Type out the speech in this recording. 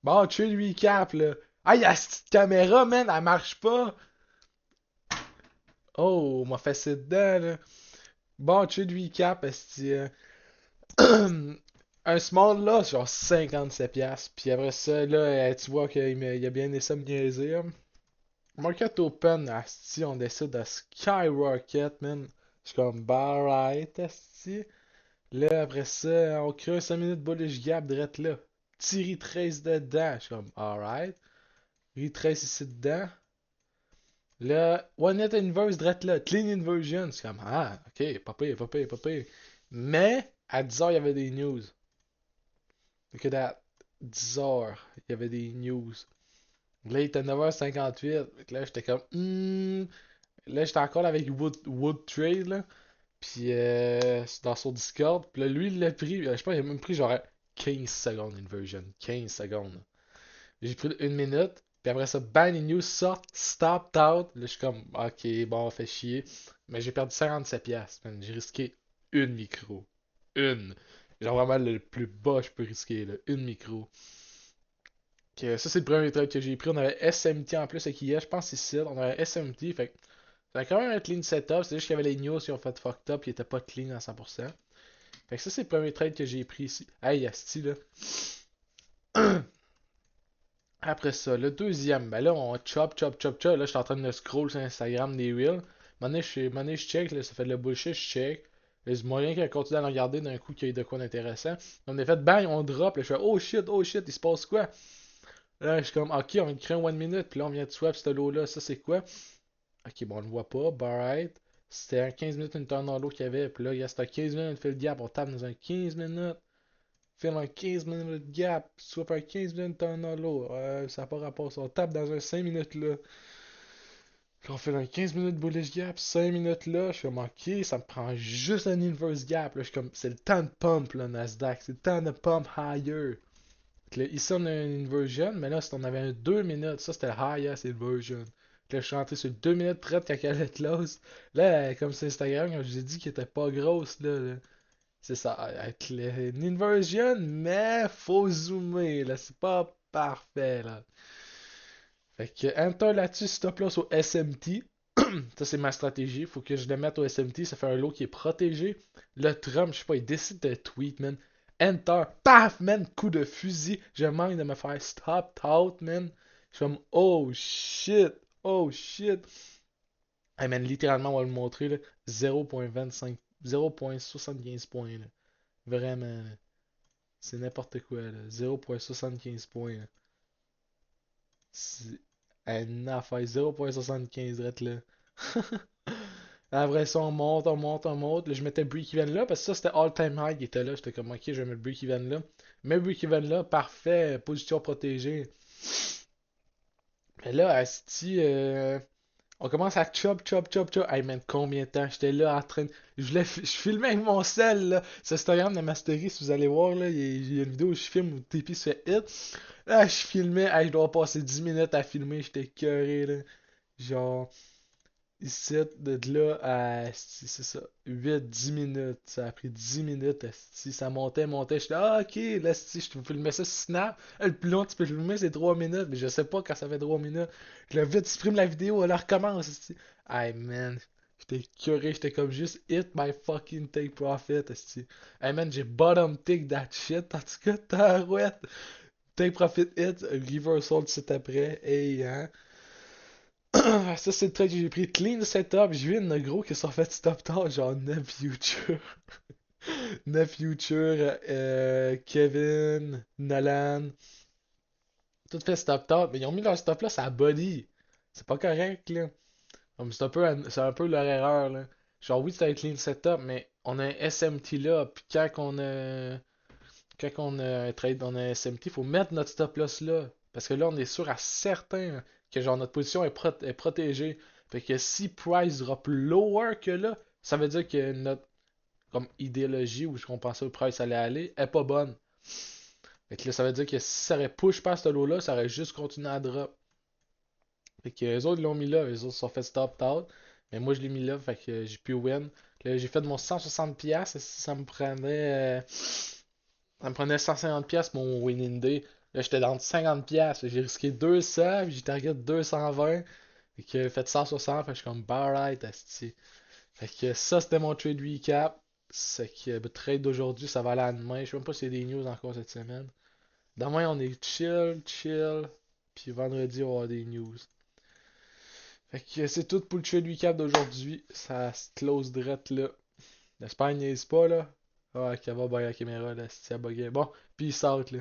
Bon, trade recap, là. Ah, y'a cette petite caméra, man, elle marche pas. Oh, on m'a fait ça dedans, là. Bon, trade recap, esti. Un small là, genre 57$. Piastres. Puis après ça, là, tu vois il a bien essayé de me niaiser, hein. Market open, asti, on décide de skyrocket, man. Je suis comme, bah, right, asti. Là, après ça, on crée un 5 minutes bullish gap direct là. Petit retrace dedans. Je suis comme, alright. Retrace ici dedans. Là, one hit inverse direct là. Clean inversion. C'est comme, ah, ok, pas pire, pas pire, pas pire. Mais, à 10h, il y avait des news. Look at that. 10h, il y avait des news. Là, il était 9h58. Là, j'étais comme, Là, j'étais encore avec Wood Trade, là. Puis, c'est dans son Discord. Puis là, lui, il l'a pris. Je pense qu'il a même pris genre 15 secondes inversion. 15 secondes. J'ai pris une minute. Puis après ça, bang, les news sortent. Stopped out. Là, je suis comme, ok, bon, on fait chier. Mais j'ai perdu 57 piastres, man. J'ai risqué une micro. Une. Genre vraiment le plus bas que je peux risquer, là. Une micro. Ça, c'est le premier trade que j'ai pris. On avait SMT en plus avec IA. Je pense que c'est ça. On avait SMT. Fait que ça a quand même un clean setup. C'est juste qu'il y avait les news qui ont fait fucked up. Ils étaient pas clean à 100%. Fait que ça, c'est le premier trade que j'ai pris ici. Hey, Asti, là. Après ça, le deuxième, ben là, on chop, chop, chop, chop. Là, je suis en train de scroll sur Instagram des reels. Mané, je check, là, ça fait de la bullshit, je check. Il y a moyen qu'elle continue à le regarder d'un coup qu'il y a de quoi d'intéressant. On a fait bang, on drop. Là, je fais oh shit, il se passe quoi? Là, je suis comme, ok, on vient de créer un 1 minute. Puis là, on vient de swap ce lot-là. Ça, c'est quoi? Ok, bon, on le voit pas. Alright. C'était un 15 minutes, une tonne dans l'eau qu'il y avait. Puis là, il y a c'était 15 minutes, on fait le gap. On tape dans un 15 minutes. Fait un 15 minutes gap, swap un 15 minutes dans l'eau. Ça n'a pas rapport. On tape dans un 5 minutes là. Puis on fait un 15 minutes bullish gap, 5 minutes là. Je suis comme, ok, ça me prend juste un inverse gap. Là, je suis comme, c'est le temps de pump, là, Nasdaq. C'est le temps de pump higher. Là, ici, on a une inversion, mais là, si on avait un 2 minutes, ça c'était le highest inversion. Là, je suis rentré sur 2 minutes près quand elle est close. Là, comme c'est Instagram, comme je vous ai dit, qu'elle était pas grosse, là. C'est ça, avec une inversion, mais faut zoomer, là, c'est pas parfait, là. Fait que enter là-dessus, stop loss au SMT. Ça, c'est ma stratégie. Faut que je le mette au SMT. Ça fait un lot qui est protégé. Le Trump, je sais pas, il décide de tweet, man. Enter. Paf, man. Coup de fusil. Je manque de me faire stop out, man. Je suis comme, oh shit. Oh shit. Hey, man, littéralement, on va le montrer, là. 0.25, 0.75 points, là. Vraiment, là. C'est n'importe quoi, là. 0.75 points, là. C'est une affaire. 0.75, drette, là. Après ça, on monte, on monte, on monte. Là, je mettais break-even là, parce que ça, c'était all-time high qui était là. J'étais comme, ok, je vais mettre break-even là. Mais break-even là, parfait, position protégée. Mais là, Asti, on commence à chop, chop, chop, chop. Hey man, combien de temps j'étais là en train de. Je filmais avec mon sel là. C'est Instagram de ma story, si vous allez voir là, il y a une vidéo où je filme où TP se fait hit. Là, je filmais, hey, je dois passer 10 minutes à filmer, j'étais curé là. Genre, ici, de là à, c'est ça, 8 10 minutes. Ça a pris 10 minutes, esti. Ça montait, montait. J'étais, ah, ok, là, si, je te filmer ça sur Snap. Le plus long que tu peux filmer, c'est 3 minutes. Mais je sais pas quand ça fait 3 minutes. Je le vite, supprime la vidéo, elle recommence, esti. Hey, man. J'étais curé, j'étais comme juste hit my fucking take profit, esti. Hey, man, j'ai bottom tick that shit. En tout cas, tarouette. Take profit hit, reversal tout de suite après. Hey, hein. Ça, c'est le trade que j'ai pris. Clean setup. J'ai vu une gros qui sont fait stop tard, genre 9 futures. 9 futures, Kevin, Nolan. Tout fait stop tard. Mais ils ont mis leur stop là, ça body. C'est pas correct, là. Comme c'est un peu leur erreur, là. Genre, oui, c'est un clean setup, mais on a un SMT là. Puis quand on a un trade, on a un SMT, faut mettre notre stop loss là. Parce que là, on est sûr à certain que genre notre position est protégée. Fait que si price drop lower que là, ça veut dire que notre comme idéologie où on pensait le price allait aller est pas bonne. Fait que là, ça veut dire que si ça aurait push past ce lot-là, ça aurait juste continué à drop. Fait que les autres l'ont mis là, les autres se sont fait stop out. Mais moi je l'ai mis là, fait que j'ai pu win. Là, j'ai fait mon 160$, ça me prenait 150$ mon winning day. Là, j'étais dans 50$. J'ai risqué 200, puis j'ai target 220. Fait que j'ai fait 160, fait que je suis comme, bah, alright, asti. Fait que ça, c'était mon trade recap. C'est que le trade d'aujourd'hui, ça va aller à demain. Je sais même pas s'il y a des news encore cette semaine. Demain, on est chill, chill. Puis vendredi, on va avoir des news. Fait que c'est tout pour le trade recap d'aujourd'hui. Ça se close direct là. L'Espagne n'est pas là. Ah, qui va bien la caméra là, si ça bugué. Bon, peace out là.